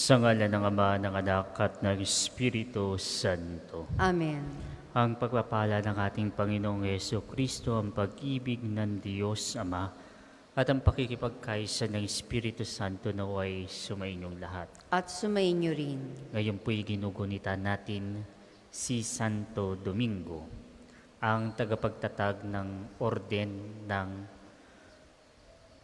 Sa ngalan ng Ama, ng Anak at ng Espiritu Santo. Amen. Ang pagpapala ng ating Panginoong Jesucristo, ang pag-ibig ng Diyos Ama, at ang pakikipagkaisa ng Espiritu Santo naway sumainyong lahat. At sumainyo rin. Ngayon po'y ginugunita natin si Santo Domingo, ang tagapagtatag ng orden ng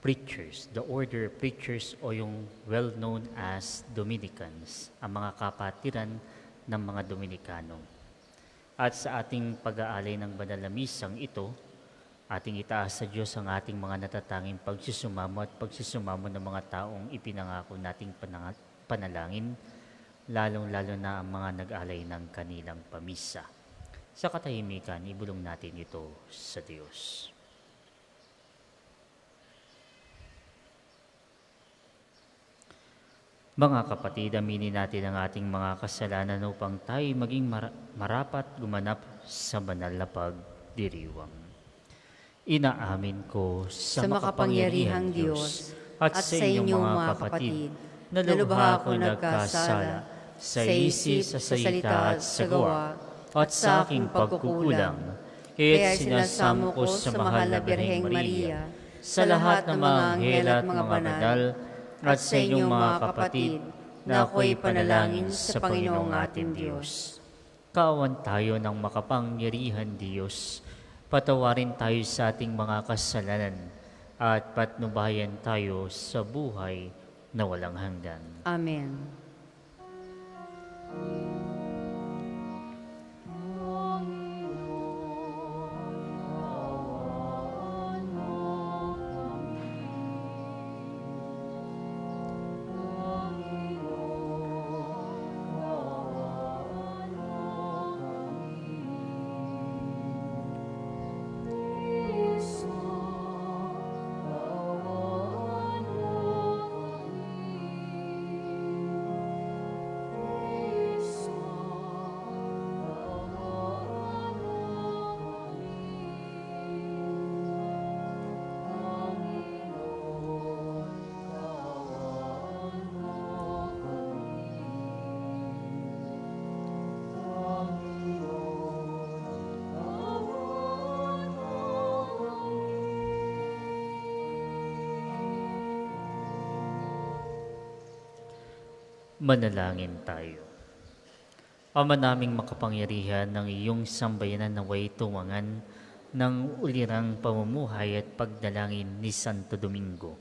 preachers, the order of preachers o yung well-known as Dominicans, ang mga kapatiran ng mga Dominikano. At sa ating pag-aalay ng banal na misang ito, ating itaas sa Diyos ang ating mga natatanging pagsusumamo at pagsusumamo ng mga taong ipinangako nating panalangin, lalong-lalo na ang mga nag-alay ng kanilang pamisa. Sa katahimikan, ibulong natin ito sa Diyos. Mga kapatid, aminin natin ang ating mga kasalanan upang tayo maging marapat gumanap sa banal na pagdiriwang. Inaamin ko sa makapangyarihang Diyos at sa inyong mga kapatid na lubha ako nagkasala sa isip, sa salita at sa gawa at sa aking pagkukulang. Kaya't sinasamo ko sa mahal na Birheng Maria, sa lahat ng mga anghel at mga banal, at sa inyong mga kapatid, na ako'y panalangin sa Panginoong ating Diyos. Kaawan tayo ng makapangyarihan Diyos, patawarin tayo sa ating mga kasalanan, at patnubayan tayo sa buhay na walang hanggan. Amen. Manalangin tayo. Ama naming makapangyarihan, ng iyong sambayanan naway tuwangan ng ulirang pamumuhay at pagdalangin ni Santo Domingo.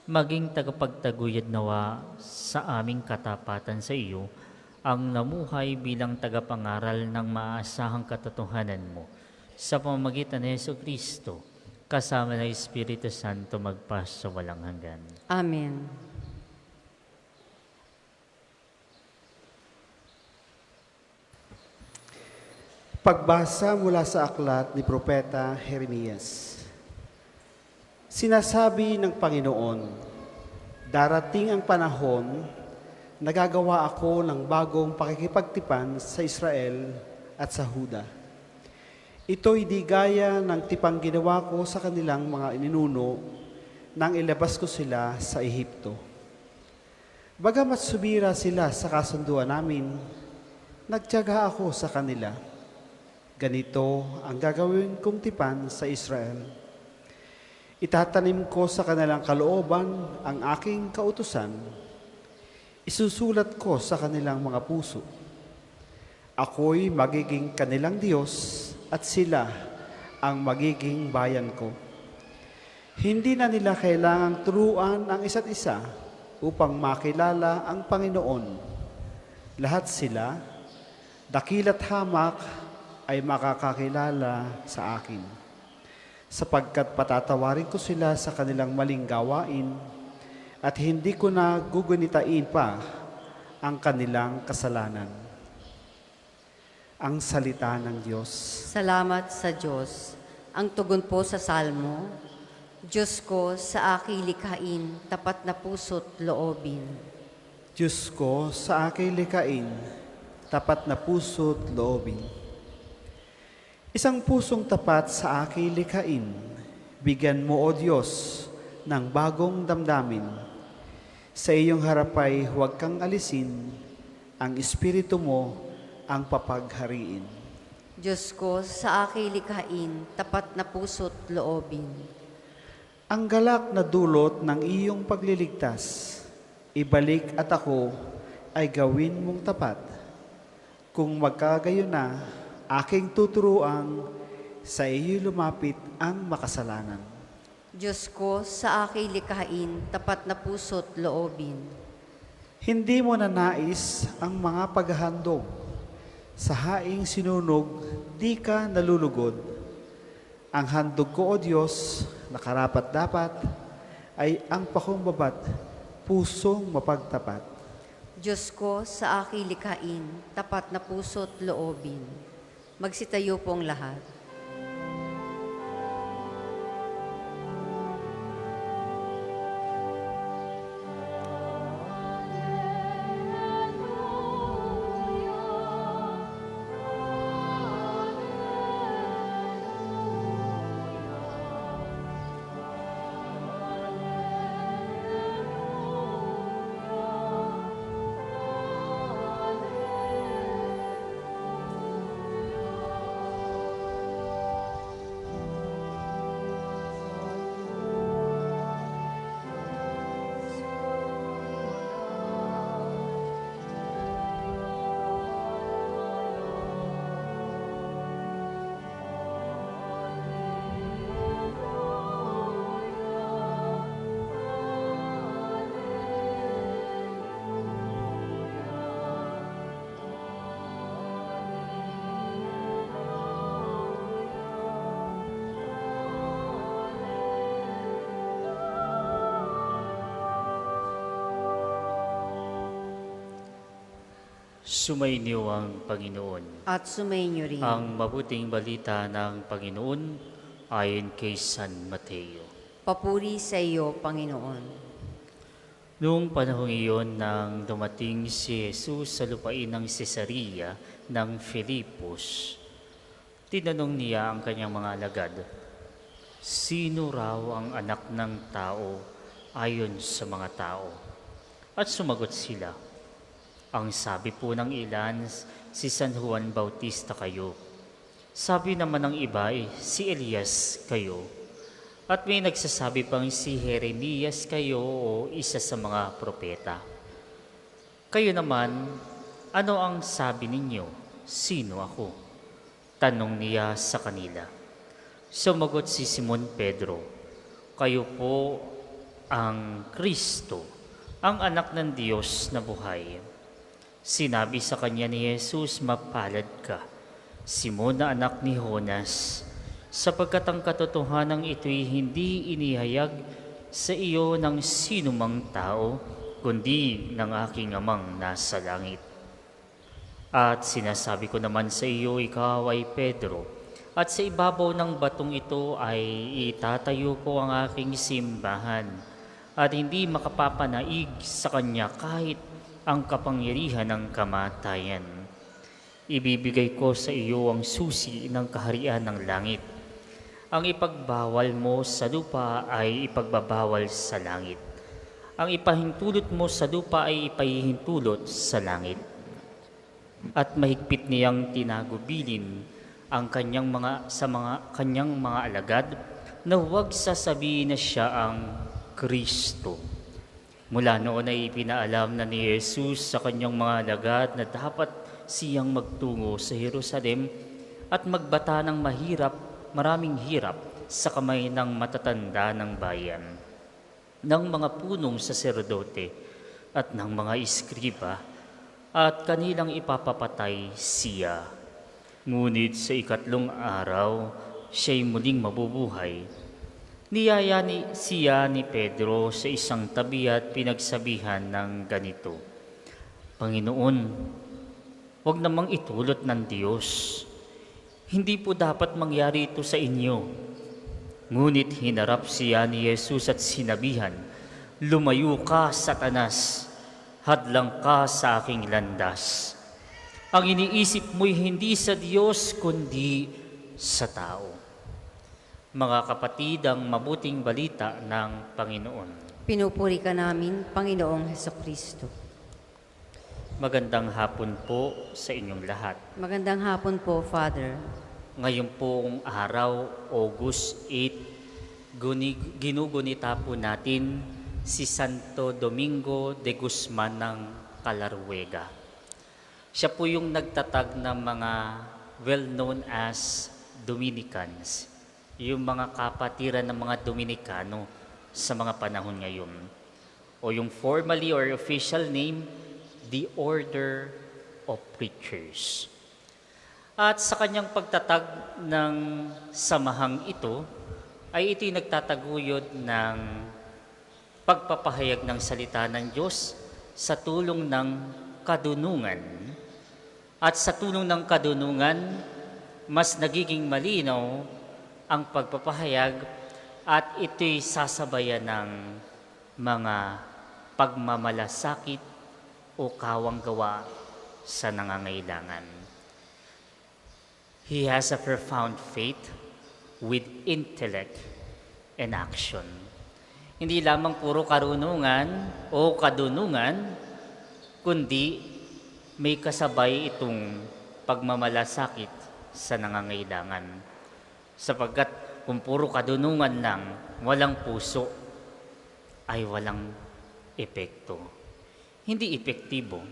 Maging tagapagtaguyod nawa sa aming katapatan sa iyo, ang namuhay bilang tagapangaral ng maaasahang katotohanan mo sa pamamagitan ni Jesucristo, kasama ng Espiritu Santo magpas sa walang hanggan. Amen. Pagbasa mula sa aklat ni Propeta Jeremias. Sinasabi ng Panginoon, darating ang panahon, nagagawa ako ng bagong pakikipagtipan sa Israel at sa Huda. Ito'y di gaya ng tipang ginawa ko sa kanilang mga ininuno nang ilabas ko sila sa Ehipto. Bagamat sumira sila sa kasunduan namin, nagtiyaga ako sa kanila. Ganito ang gagawin kong tipan sa Israel. Itatanim ko sa kanilang kalooban ang aking kautusan. Isusulat ko sa kanilang mga puso. Ako'y magiging kanilang Diyos at sila ang magiging bayan ko. Hindi na nila kailangang turuan ang isa't isa upang makilala ang Panginoon. Lahat sila, dakila't hamak, ay makakakilala sa akin, sapagkat patatawarin ko sila sa kanilang maling gawain at hindi ko na gugunitain pa ang kanilang kasalanan. Ang salita ng Diyos. Salamat sa Diyos. Ang tugon po sa Salmo, Diyos ko, sa aking likhain, tapat na puso't loobin. Diyos ko, sa aking likhain, tapat na puso't loobin. Isang pusong tapat sa aking likhain, bigyan mo, O Diyos, ng bagong damdamin. Sa iyong harapay huwag kang alisin, ang Espiritu mo ang papaghariin. Diyos ko, sa aking likhain, tapat na puso't loobin. Ang galak na dulot ng iyong pagliligtas, ibalik at ako ay gawin mong tapat. Kung magkagayon na, aking tuturuan, sa iyo lumapit ang makasalanan. Diyos ko, sa aking likhain, tapat na puso't loobin. Hindi mo na nais ang mga paghahandog. Sa haing sinunog, di ka nalulugod. Ang handog ko, O Diyos, na karapat-dapat, ay ang pakumbabat, pusong mapagtapat. Diyos ko, sa aking likhain, tapat na puso't loobin. Magsitayo pong lahat. Sumainyo ang Panginoon. At sumainyo rin. Ang mabuting balita ng Panginoon ayon kay San Mateo. Papuri sa iyo, Panginoon. Noong panahong iyon nang dumating si Jesus sa lupain ng Cesarea ng Filipos, tinanong niya ang kanyang mga alagad, "Sino raw ang anak ng tao ayon sa mga tao?" At sumagot sila, "Ang sabi po ng ilan, si San Juan Bautista kayo. Sabi naman ng iba, si Elias kayo. At may nagsasabi pang si Jeremias kayo o isa sa mga propeta. Kayo naman, ano ang sabi ninyo? Sino ako?" Tanong niya sa kanila. Sumagot si Simon Pedro, "Kayo po ang Kristo, ang anak ng Diyos na buhay." Sinabi sa kanya ni Jesus, "Mapalad ka, Simon na anak ni Jonas, sapagkat ang katotohanan ito'y hindi inihayag sa iyo ng sinumang tao, kundi ng aking amang nasa langit. At sinasabi ko naman sa iyo, ikaw ay Pedro, at sa ibabaw ng batong ito ay itatayo ko ang aking simbahan, at hindi makapapanaig sa kanya kahit ang kapangyarihan ng kamatayan. Ibibigay ko sa iyo ang susi ng kaharian ng langit. Ang ipagbawal mo sa lupa ay ipagbabawal sa langit. Ang ipahintulot mo sa lupa ay ipahihintulot sa langit." At mahigpit niyang tinagubilin ang kanyang mga alagad na huwag sasabihin na siya ang Kristo. Mula noon ay ipinaalam na ni Jesus sa kanyang mga alagad na dapat siyang magtungo sa Jerusalem at magbata ng maraming hirap sa kamay ng matatanda ng bayan, ng mga punong saserdote at ng mga iskriba, at kanilang ipapapatay siya. Ngunit sa ikatlong araw, siya'y muling mabubuhay. Niyaya siya ni Pedro sa isang tabi at pinagsabihan ng ganito, "Panginoon, huwag namang itulot ng Diyos. Hindi po dapat mangyari ito sa inyo." Ngunit hinarap siya ni Jesus at sinabihan, "Lumayo ka, Satanas, hadlang ka sa aking landas. Ang iniisip mo'y hindi sa Diyos, kundi sa tao." Mga kapatid, ang mabuting balita ng Panginoon. Pinupuri ka namin, Panginoong Hesukristo. Magandang hapon po sa inyong lahat. Magandang hapon po, Father. Ngayon pong araw, August 8, ginugunita po natin si Santo Domingo de Guzman ng Calaruega. Siya po yung nagtatag ng mga well-known as Dominicans, yung mga kapatiran ng mga Dominikano sa mga panahon ngayon. O yung formally or official name, the Order of Preachers. At sa kanyang pagtatag ng samahang ito, ay ito'y nagtataguyod ng pagpapahayag ng salita ng Diyos sa tulong ng kadunungan. At sa tulong ng kadunungan, mas nagiging malinaw ang pagpapahayag at ito'y sasabayan ng mga pagmamalasakit o kawang gawa sa nangangailangan. He has a profound faith with intellect and action. Hindi lamang puro karunungan o kadunungan, kundi may kasabay itong pagmamalasakit sa nangangailangan. Sapagkat kung puro kadunungan lang, walang puso, ay walang epekto. Hindi epektibo.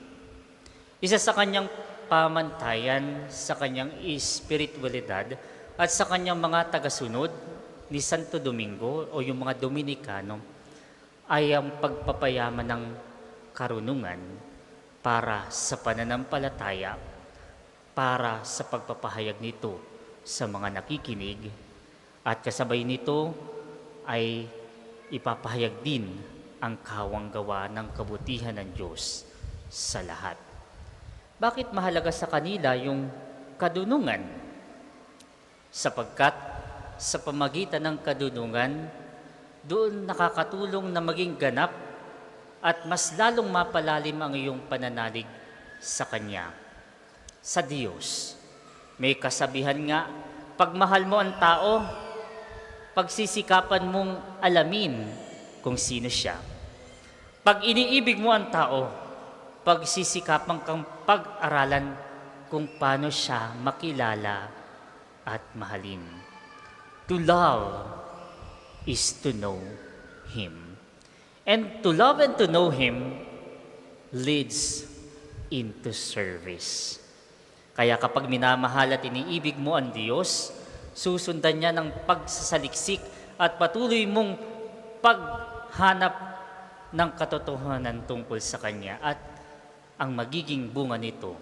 Isa sa kanyang pamantayan, sa kanyang espiritualidad, at sa kanyang mga tagasunod ni Santo Domingo o yung mga Dominikano, ay ang pagpapayaman ng karunungan para sa pananampalataya, para sa pagpapahayag nito sa mga nakikinig, at kasabay nito ay ipapahayag din ang kawang gawa ng kabutihan ng Diyos sa lahat. Bakit mahalaga sa kanila yung kadunungan? Sapagkat sa pamagitan ng kadunungan, doon nakakatulong na maging ganap at mas lalong mapalalim ang iyong pananalig sa Kanya, sa Diyos. May kasabihan nga, pagmahal mo ang tao, pagsisikapan mong alamin kung sino siya. Pag iniibig mo ang tao, pagsisikapan kang pag-aralan kung paano siya makilala at mahalin. To love is to know Him. And to love and to know Him leads into service. Kaya kapag minamahal at iniibig mo ang Diyos, susundan niya ng pagsasaliksik at patuloy mong paghanap ng katotohanan tungkol sa Kanya, at ang magiging bunga nito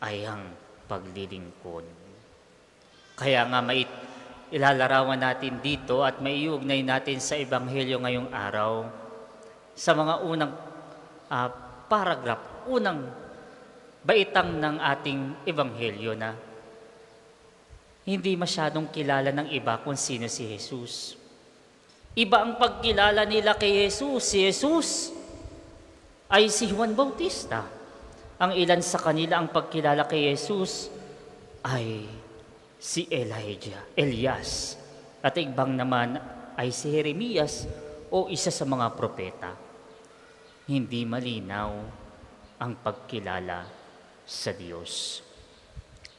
ay ang paglilingkod. Kaya nga ilalarawan natin dito at maiugnay natin sa Ebanghelyo ngayong araw sa mga unang paragraph, unang baitang ng ating Ebanghelyo na hindi masyadong kilala ng iba kung sino si Jesus. Iba ang pagkilala nila kay Jesus. Si Jesus ay si Juan Bautista. Ang ilan sa kanila ang pagkilala kay Jesus ay si Elias. At ibang naman ay si Jeremias o isa sa mga propeta. Hindi malinaw ang pagkilala sa Diyos.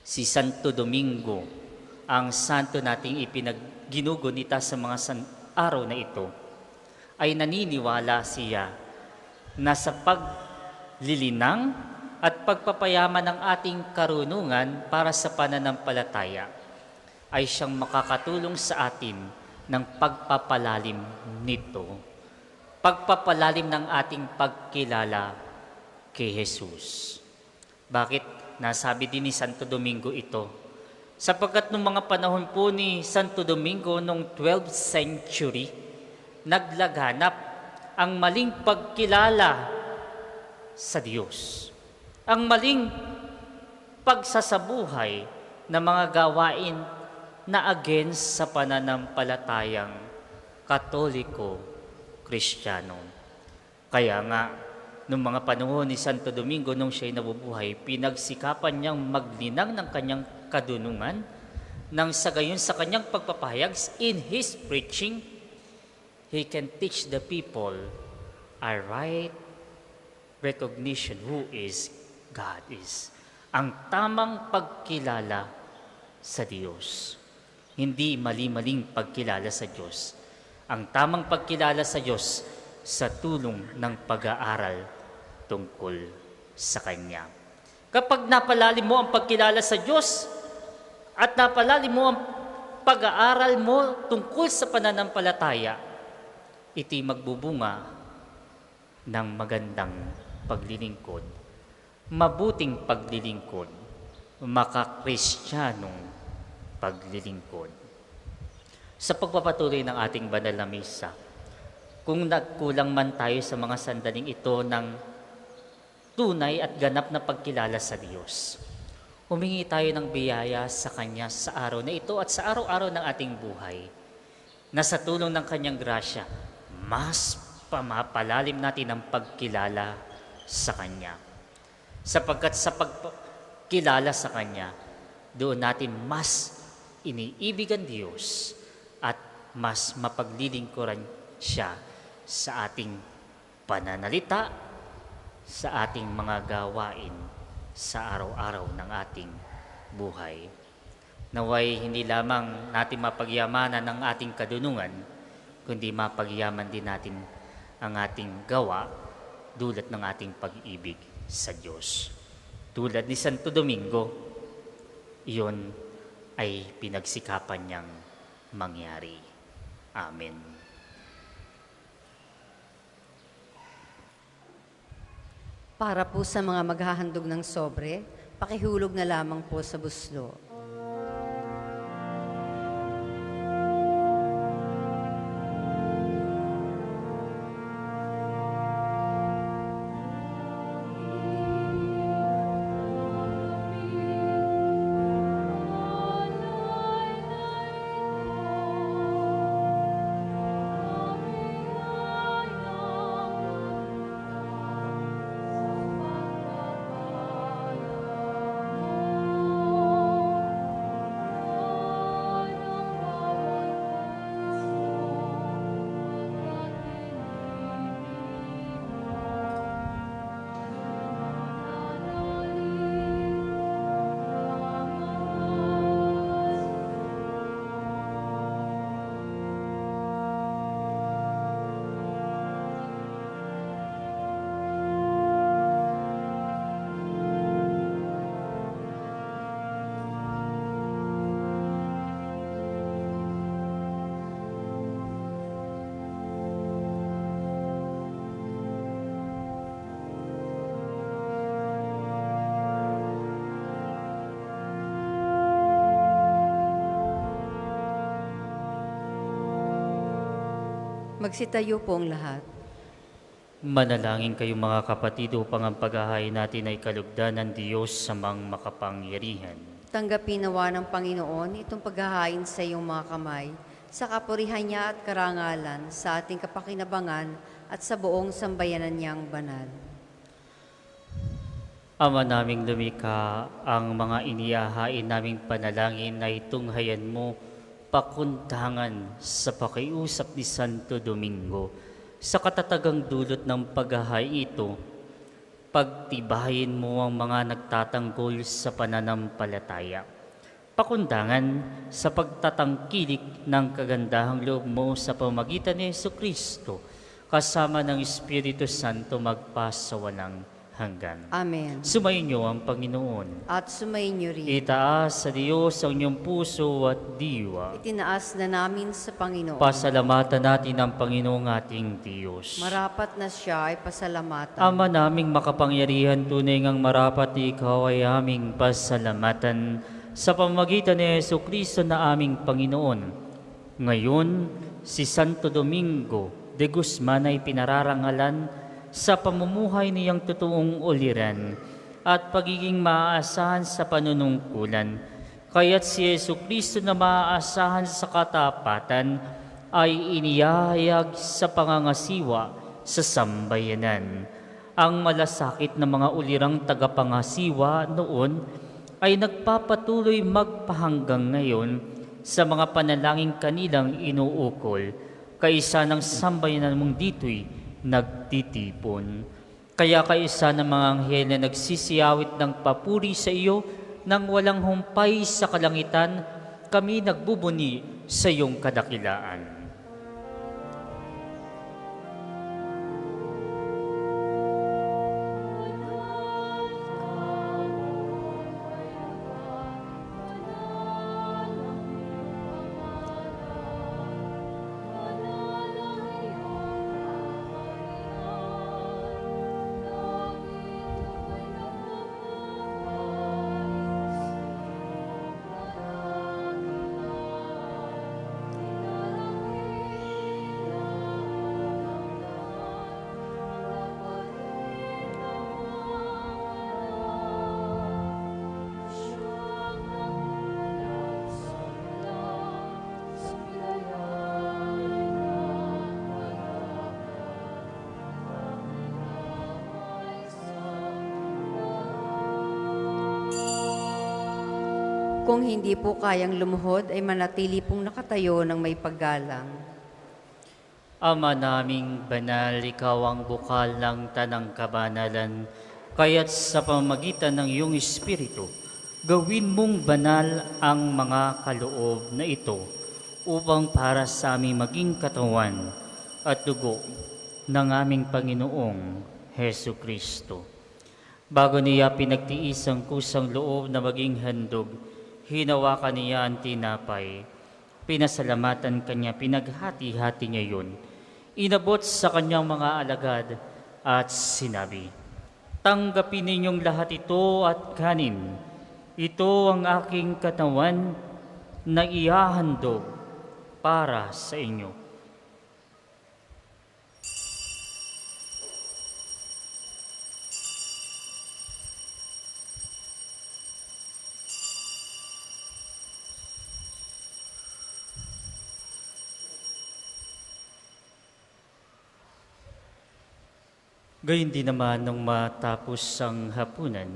Si Santo Domingo, ang santo nating ipinagginugunita sa mga araw na ito, ay naniniwala siya na sa paglilinang at pagpapayaman ng ating karunungan para sa pananampalataya ay siyang makakatulong sa atin ng pagpapalalim nito, pagpapalalim ng ating pagkilala kay Jesus. Bakit nasabi din ni Santo Domingo ito? Sapagkat noong mga panahon po ni Santo Domingo noong 12th century, naglaganap ang maling pagkilala sa Diyos. Ang maling pagsasabuhay ng mga gawain na against sa pananampalatayang Katoliko-Kristiyano. Kaya nga, noong mga panahon ni Santo Domingo, nung siya'y nabubuhay, pinagsikapan niyang maglinang ng kanyang kadunungan nang sa gayon sa kanyang pagpapahayag in his preaching He can teach the people a right recognition who is God is. Ang tamang pagkilala sa Diyos. Hindi mali-maling pagkilala sa Diyos. Ang tamang pagkilala sa Diyos sa tulong ng pag-aaral tungkol sa Kanya. Kapag napalalim mo ang pagkilala sa Diyos at napalalim mo ang pag-aaral mo tungkol sa pananampalataya, ito'y magbubunga ng magandang paglilingkod, mabuting paglilingkod, makakristyanong paglilingkod. Sa pagpapatuloy ng ating banal na misa, kung nagkulang man tayo sa mga sandaling ito ng tunay at ganap na pagkilala sa Diyos, humingi tayo ng biyaya sa Kanya sa araw na ito at sa araw-araw ng ating buhay, na sa tulong ng Kanyang grasya, mas pamapalalim natin ang pagkilala sa Kanya. Sapagkat sa pagkilala sa Kanya, doon natin mas iniibig ang Diyos at mas mapaglilingkuran siya sa ating pananalita, sa ating mga gawain sa araw-araw ng ating buhay. Naway hindi lamang natin mapagyamanan ang ating kadunungan, kundi mapagyaman din natin ang ating gawa dulot ng ating pag-ibig sa Diyos. Tulad ni Santo Domingo, iyon ay pinagsikapan niyang mangyari. Amen. Para po sa mga maghahandog ng sobre, pakihulog na lamang po sa buslo. Magsitayo po ang lahat. Manalangin kayo mga kapatid upang ang paghahain natin ay kalugdan ng Diyos sa mang makapangyarihan. Tanggapin nawa ng Panginoon itong paghahain sa iyong mga kamay, sa kapurihan niya at karangalan, sa ating kapakinabangan at sa buong sambayanan niyang banal. Ama naming lumikha, ang mga inihahain naming panalangin ay tunghayan mo pakundangan sa pakiusap ni Santo Domingo. Sa katatagang dulot ng paghahay ito, pagtibayin mo ang mga nagtatanggol sa pananampalataya. Pakundangan sa pagtatangkilik ng kagandahang loob mo sa pamagitan ni Jesucristo, kasama ng Espiritu Santo magpasawalang hanggan. Amen. Sumayin niyo ang Panginoon. At sumayin niyo rin. Itaas sa Diyos ang inyong puso at diwa. Itinaas na namin sa Panginoon. Pasalamatan natin ang Panginoong ating Diyos. Marapat na siya ay pasalamatan. Ama naming makapangyarihan, tunay ngang marapat ikaw ay aming pasalamatan sa pamamagitan ni Jesucristo na aming Panginoon. Ngayon, si Santo Domingo de Guzman ay pinararangalan sa pamumuhay niyang totoong uliran at pagiging maaasahan sa panunungkulan. Kaya't si Jesucristo na maaasahan sa katapatan ay inihahayag sa pangangasiwa sa sambayanan. Ang malasakit na mga ulirang tagapangasiwa noon ay nagpapatuloy magpahanggang ngayon sa mga panalangin kanilang inuukol kaisa ng sambayanan mong dito'y nagtitipon. Kaya kaisa ng mga anghel na nagsisiyawit ng papuri sa iyo nang walang humpay sa kalangitan, kami nagbubuni sa iyong kadakilaan. Kung hindi po kayang lumuhod, ay manatili pong nakatayo ng may paggalang. Ama naming banal, ikaw ang bukal ng tanang kabanalan, kaya't sa pamamagitan ng iyong Espiritu, gawin mong banal ang mga kaloob na ito upang para sa aming maging katawan at dugo ng aming Panginoong Hesu Kristo. Bago niya pinagtiis ang kusang loob na maging handog, hinawakan niya ang tinapay, pinasalamatan kanya, pinaghati-hati niya yun, inabot sa kanyang mga alagad at sinabi, "Tanggapin ninyong lahat ito at kanin. Ito ang aking katawan na ihahandog para sa inyo." Gayun din naman nung matapos ang hapunan,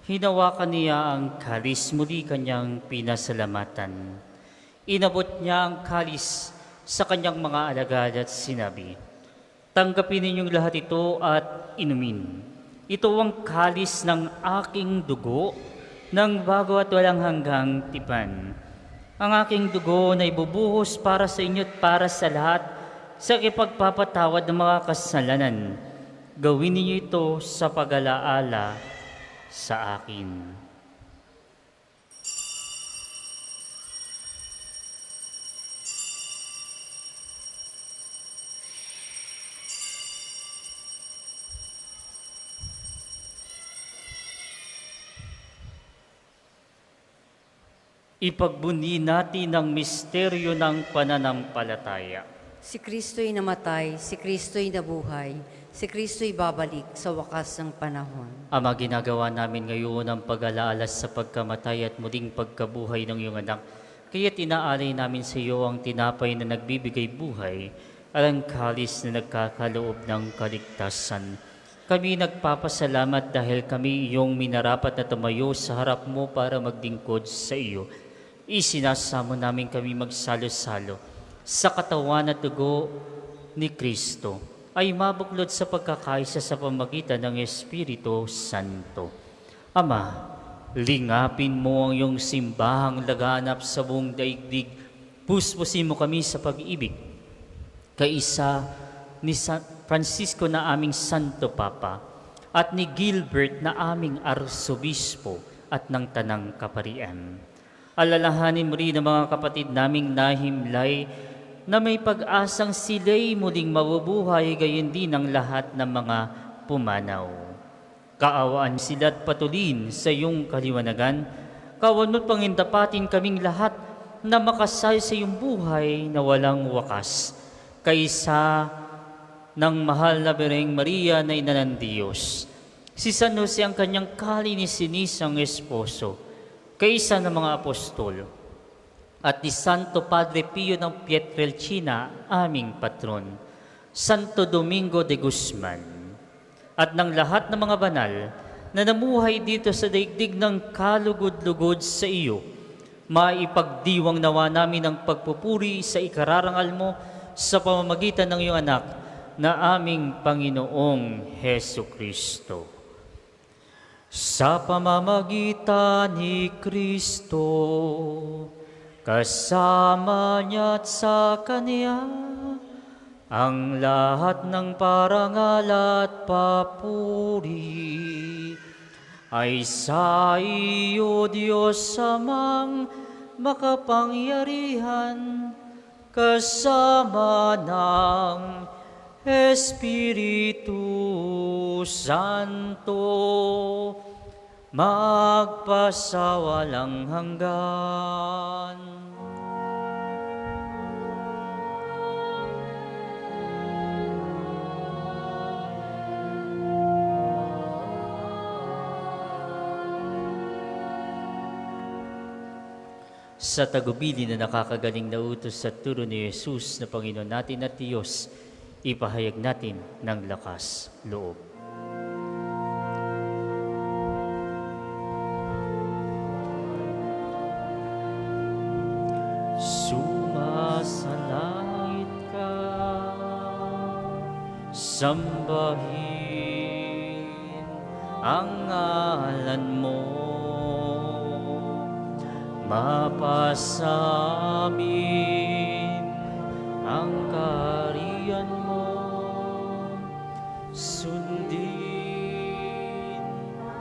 hinawakan niya ang kalis, muli kanyang pinasalamatan. Inabot niya ang kalis sa kanyang mga alagad at sinabi, "Tanggapin ninyong lahat ito at inumin. Ito ang kalis ng aking dugo ng bago at walang hanggang tipan. Ang aking dugo na ibubuhos para sa inyo at para sa lahat sa ipagpapatawad ng mga kasalanan. Gawin ninyo ito sa pag-alaala sa akin." Ipagbuni natin ang misteryo ng pananampalataya. Si Kristo'y namatay, si Kristo'y nabuhay, si Kristo'y babalik sa wakas ng panahon. Ama, ginagawa namin ngayon ang pag-alaala sa pagkamatay at muling pagkabuhay ng iyong anak. Kaya tinaalay namin sa iyo ang tinapay na nagbibigay buhay at ang kalis na nagkakaloob ng kaligtasan. Kami nagpapasalamat dahil kami iyong minarapat na tumayo sa harap mo para maglingkod sa iyo. Isinasamo namin kami magsalo-salo sa katawan at dugo ni Kristo ay mabuklod sa pagkakaisa sa pamagitan ng Espiritu Santo. Ama, lingapin mo ang iyong simbahang laganap sa buong daigdig. Puspusin mo kami sa pag-ibig. Kaisa ni San Francisco na aming Santo Papa at ni Gilbert na aming Arsobispo at ng Tanang Kaparian. Alalahanin mo rin ang mga kapatid naming nahimlay na may pag-asang sila'y muling mabubuhay, gayon din ang lahat ng mga pumanaw. Kaawaan sila at patulin sa iyong kaliwanagan. Kawan mo't pangindapatin kaming lahat na makasal sa iyong buhay na walang wakas. Kaisa ng mahal na Birheng Maria na ina ng Diyos. Si San Jose ang kanyang kalinisinissang esposo. Kaisa ng mga apostol, at ni Santo Padre Pio ng Pietrelcina, aming patron, Santo Domingo de Guzman, at ng lahat ng mga banal na namuhay dito sa daigdig ng kalugod-lugod sa iyo, maipagdiwang nawa namin ang pagpupuri sa ikararangal mo sa pamamagitan ng iyong anak na aming Panginoong Heso Kristo. Sa pamamagitan ni Kristo, kasama niya at sa Kanya, ang lahat ng parangal at papuri ay sa iyo, Diyos amang makapangyarihan, kasama ng Espiritu Santo, magpasawalang hanggan. Sa tagubili na nakakagaling na utos sa turo ni Jesus na Panginoon natin at Diyos, ipahayag natin ng lakas loob. Sumasalangit ka, sambahin ang ngalan mo. Mapasamin ang kaharian mo, sundin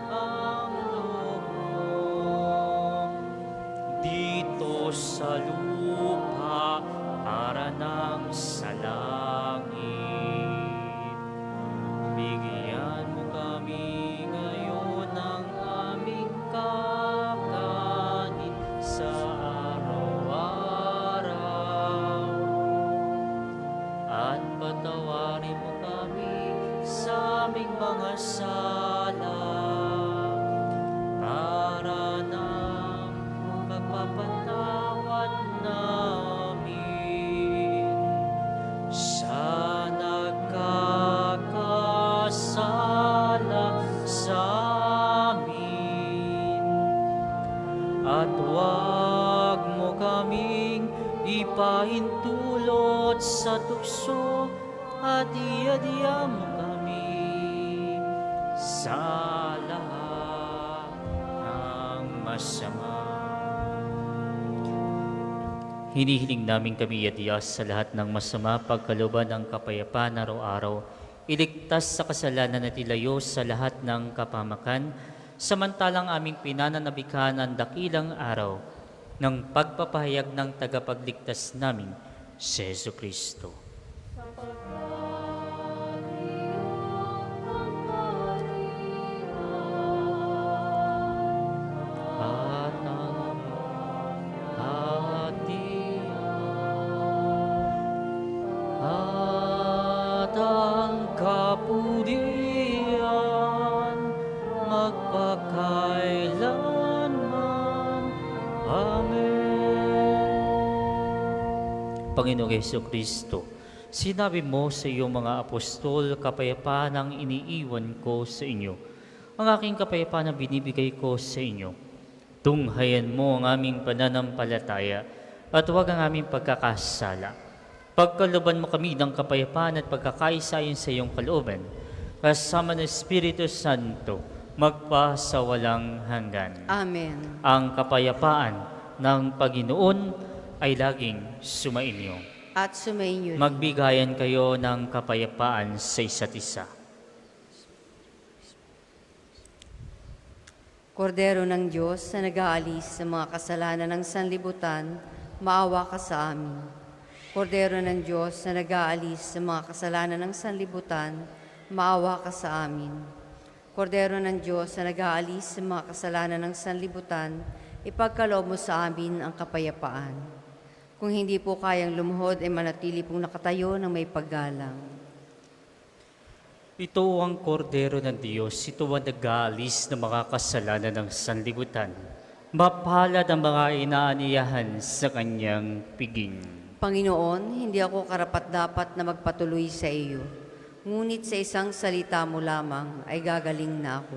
ang loob mo dito sa lupa para nang sa langit. Bigyan mo kami ngayon ng aming kakanin sa araw-araw, at patawarin mo kami sa aming mga sala, para ng pagpapatawad namin sa nagkakasala sa amin. At huwag mo kaming ipahintulot sa tukso, at iadya mo kami sa lahat ng masama. Hinihiling namin kami iadya sa lahat ng masama, pagkalooban ng kapayapaan araw-araw, iligtas sa kasalanan at ilayo sa lahat ng kapamakan, samantalang aming pinananabikhan ang dakilang araw ng pagpapahayag ng tagapagligtas namin, si Jesu Kristo. At ang hatian at ang kapulian magpakailanman. Amen. Panginoong Hesus Kristo, sinabi mo sa iyong mga apostol, kapayapaan ang iniiwan ko sa inyo. Ang aking kapayapaan na binibigay ko sa inyo. Tunghayan mo ang aming pananampalataya at huwag ang aming pagkakasala. Pagkalooban mo kami ng kapayapaan at pagkakaisa ayon sa iyong kalooban, kasama ng Espiritu Santo, magpasawalang hanggan. Amen. Ang kapayapaan ng Panginoon ay laging sumainyo. At sumainyo rin. Magbigayan kayo ng kapayapaan sa isa't isa. Kordero ng Diyos na nag-aalis sa mga kasalanan ng sanlibutan, maawa ka sa amin. Kordero ng Diyos na nag-aalis sa mga kasalanan ng sanlibutan, maawa ka sa amin. Kordero ng Diyos na nag-aalis sa mga kasalanan ng sanlibutan, ipagkaloob mo sa amin ang kapayapaan. Kung hindi po kayang lumuhod, ay manatili pong nakatayo ng may paggalang. Ito ang kordero ng Diyos, ito ang nag-aalis ng mga kasalanan ng sanlibutan. Mapalad ang mga inaaniyahan sa kanyang piging. Panginoon, hindi ako karapat-dapat na magpatuloy sa iyo. Ngunit sa isang salita mo lamang ay gagaling na ako.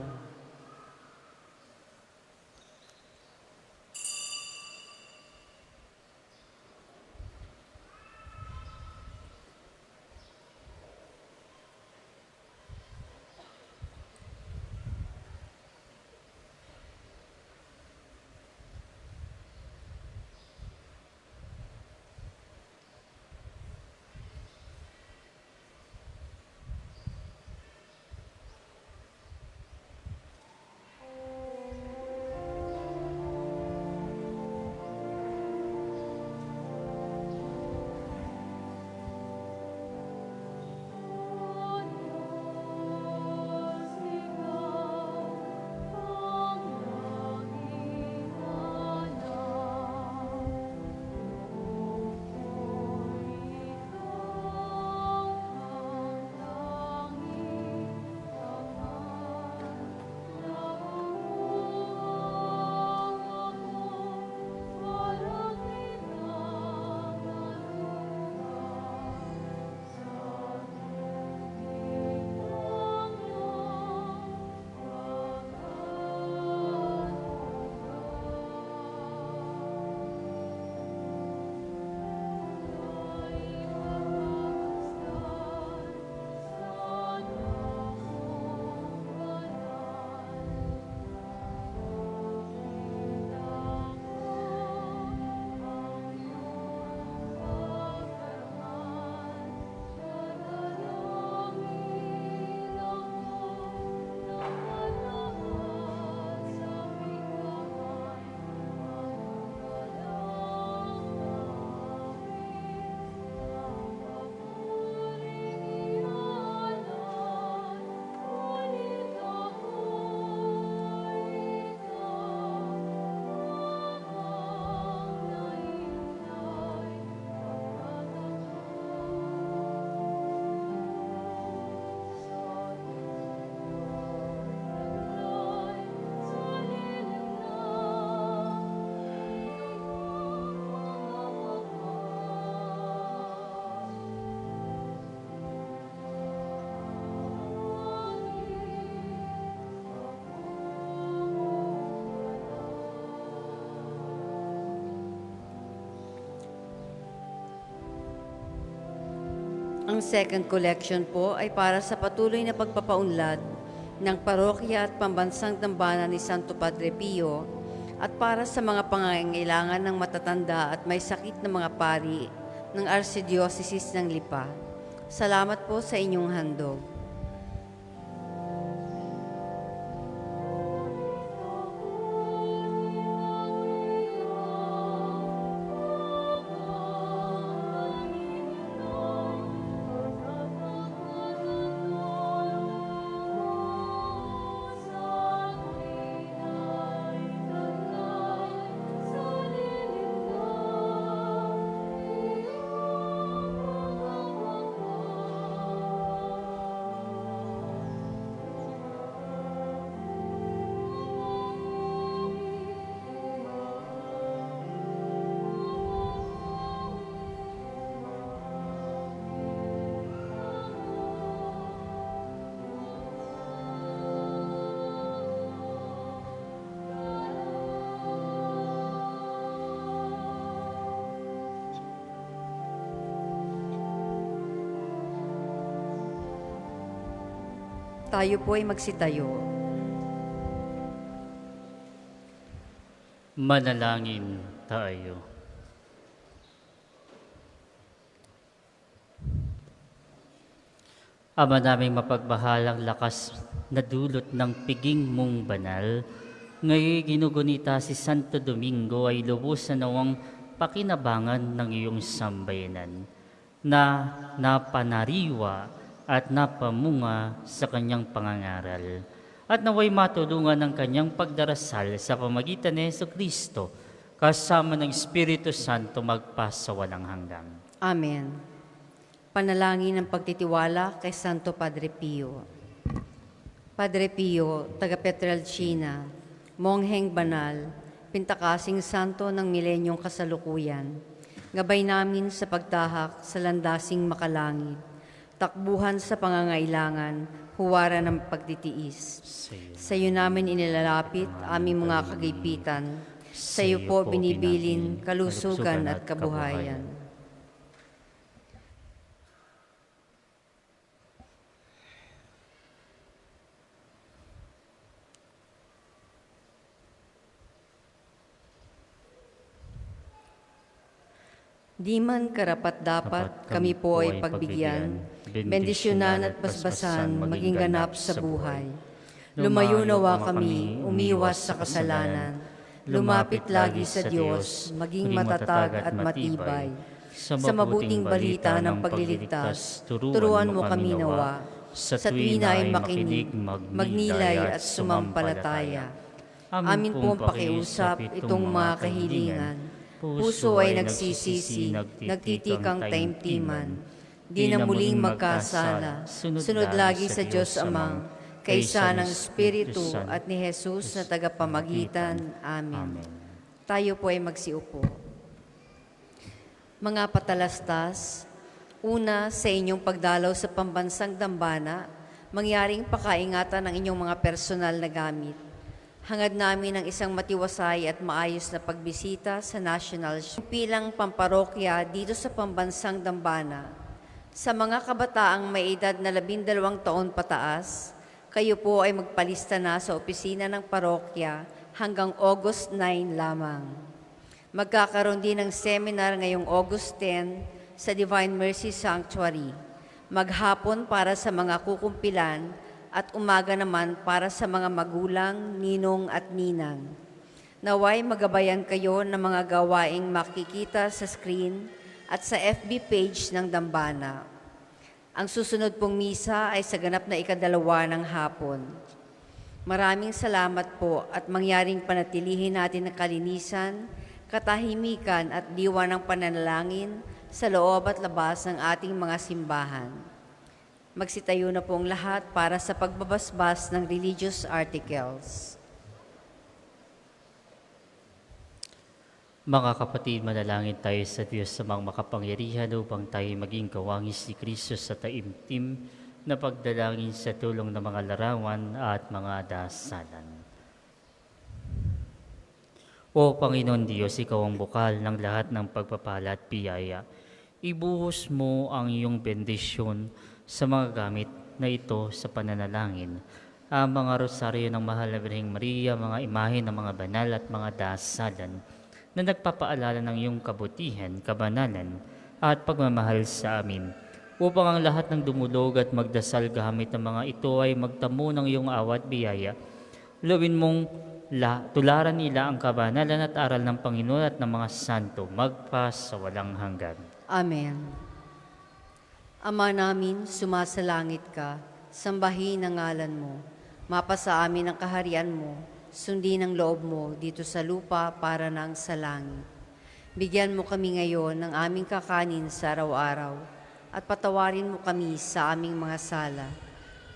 Ang second collection po ay para sa patuloy na pagpapaunlad ng parokya at pambansang dambana ni Santo Padre Pio at para sa mga pangangailangan ng matatanda at may sakit na mga pari ng Archdiocese ng Lipa. Salamat po sa inyong handog. Tayo po ay magsitayo. Manalangin tayo. Ama naming mapagbahalang lakas na dulot ng piging mong banal, ngayon ginugunita si Santo Domingo ay lubos na nawang pakinabangan ng iyong sambayanan na napanariwa at napamunga sa kanyang pangangaral at naway matulungan ng kanyang pagdarasal sa pamagitan ni Jesucristo kasama ng Espiritu Santo magpasawalang hanggan. Amen. Panalangin ng pagtitiwala kay Santo Padre Pio. Padre Pio, taga Pietrelcina, mongheng banal, pintakasing santo ng milenyong kasalukuyan, gabay namin sa pagtahak sa landasing makalangit, takbuhan sa pangangailangan, huwaran ng pagtitiis. Sa iyo namin inilalapit aming mga kagipitan, sa iyo po binibilin kalusugan at kabuhayan. Di man karapat-dapat kami po ay pagbigyan, bendisyonan at basbasan maging ganap sa buhay. Lumayo nawa kami, umiwas sa kasalanan, lumapit lagi sa Diyos, maging matatag at matibay. Sa mabuting balita ng pagliligtas, turuan mo kami nawa, sa tuwina ay makinig, magnilay at sumampalataya. Amin pong pakiusap itong mga kahilingan, puso ay nagsisisi, nagtitikang taimtiman, di na muling magkasala, sunod lagi sa Diyos Amang, kaysa ng Espiritu at ni Jesus na tagapamagitan. Amen. Tayo po ay magsiupo. Mga patalastas, una sa inyong pagdalaw sa pambansang dambana, mangyaring pakaingatan ng inyong mga personal na gamit. Hangad namin ang isang matiwasay at maayos na pagbisita sa National Pilang Pamparokya dito sa pambansang dambana. Sa mga kabataang may edad na 12 taon pataas, kayo po ay magpalista na sa opisina ng parokya hanggang August 9 lamang. Magkakaroon din ng seminar ngayong August 10 sa Divine Mercy Sanctuary. Maghapon para sa mga kukumpilan at umaga naman para sa mga magulang, ninong at ninang. Naway magabayan kayo ng mga gawaing makikita sa screen at sa FB page ng Dambana. Ang susunod pong misa ay sa ganap na 2 ng hapon. Maraming salamat po at mangyaring panatilihin natin ang kalinisan, katahimikan at diwa ng pananalangin sa loob at labas ng ating mga simbahan. Magsitayo na pong lahat para sa pagbabasbas ng religious articles. Mga kapatid, manalangin tayo sa Diyos sa mga makapangyarihan upang tayo maging kawangis ni Kristo sa taimtim na pagdalangin sa tulong ng mga larawan at mga dasalan. O Panginoon Diyos, Ikaw ang bukal ng lahat ng pagpapala at biyaya. ibuhos mo ang iyong bendisyon sa mga gamit na ito sa pananalangin, ang mga rosaryo ng Mahal na Birheng Maria, mga imahe ng mga banal at mga dasalan na nagpapaalala ng iyong kabutihan, kabanalan at pagmamahal sa amin, upang ang lahat ng dumulog at magdasal gamit ng mga ito ay magtamo ng iyong awat biyaya. Lawin mong tularan nila ang kabanalan at aral ng Panginoon at ng mga santo magpa sa walang hanggan. Amen. Ama namin, sumasalangit ka, sambahin ang ngalan mo. Mapasa amin ang kaharian mo, sundin ang loob mo dito sa lupa para nang sa langit. Bigyan mo kami ngayon ng aming kakanin sa araw-araw at patawarin mo kami sa aming mga sala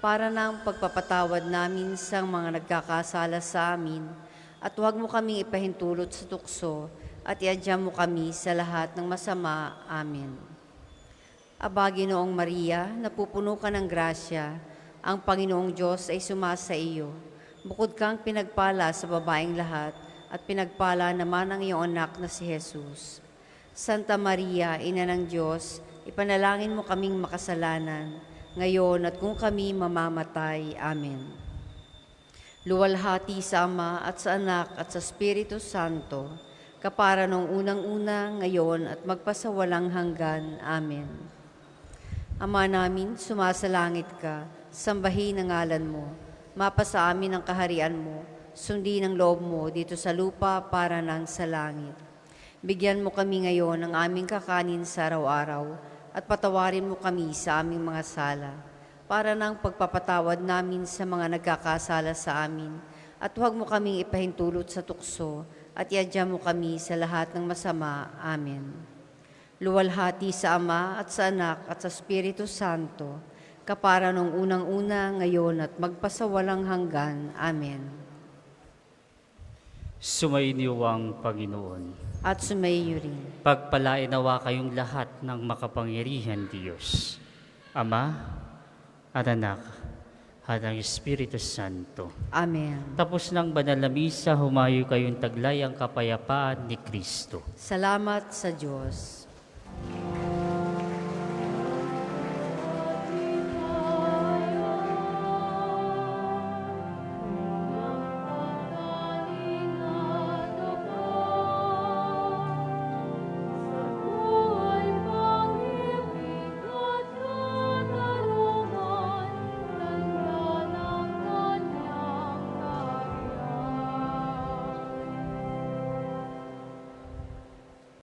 para nang pagpapatawad namin sa mga nagkakasala sa amin at huwag mo kaming ipahintulot sa tukso at iadya mo kami sa lahat ng masama. Amen. Aba, Ginoong Maria, napupuno ka ng grasya, ang Panginoong Diyos ay sumasa iyo. Bukod kang pinagpala sa babaeng lahat, at pinagpala naman ang iyong anak na si Jesus. Santa Maria, Ina ng Diyos, ipanalangin mo kaming makasalanan, ngayon at kung kami mamamatay. Amen. Luwalhati sa Ama at sa Anak at sa Espiritu Santo, kapara nung unang-una, ngayon at magpasawalang hanggan. Amen. Ama namin, sumasalangit ka, sambahin ang ngalan mo, mapasa amin ang kaharian mo, sundin ang loob mo dito sa lupa para nang sa langit. Bigyan mo kami ngayon ng aming kakanin sa araw-araw at patawarin mo kami sa aming mga sala para nang pagpapatawad namin sa mga nagkakasala sa amin at huwag mo kaming ipahintulot sa tukso at iadya mo kami sa lahat ng masama. Amen. Luwalhati sa Ama at sa Anak at sa Espiritu Santo, kapara nung unang-una, ngayon at magpasawalang hanggan. Amen. Sumainyo ang Panginoon. At sumaiyo rin. Pagpalain nawa kayong lahat ng makapangyarihan Diyos, Ama at Anak at ang Espiritu Santo. Amen. Tapos ng banal na misa, humayo kayong taglay ang kapayapaan ni Kristo. Salamat sa Diyos.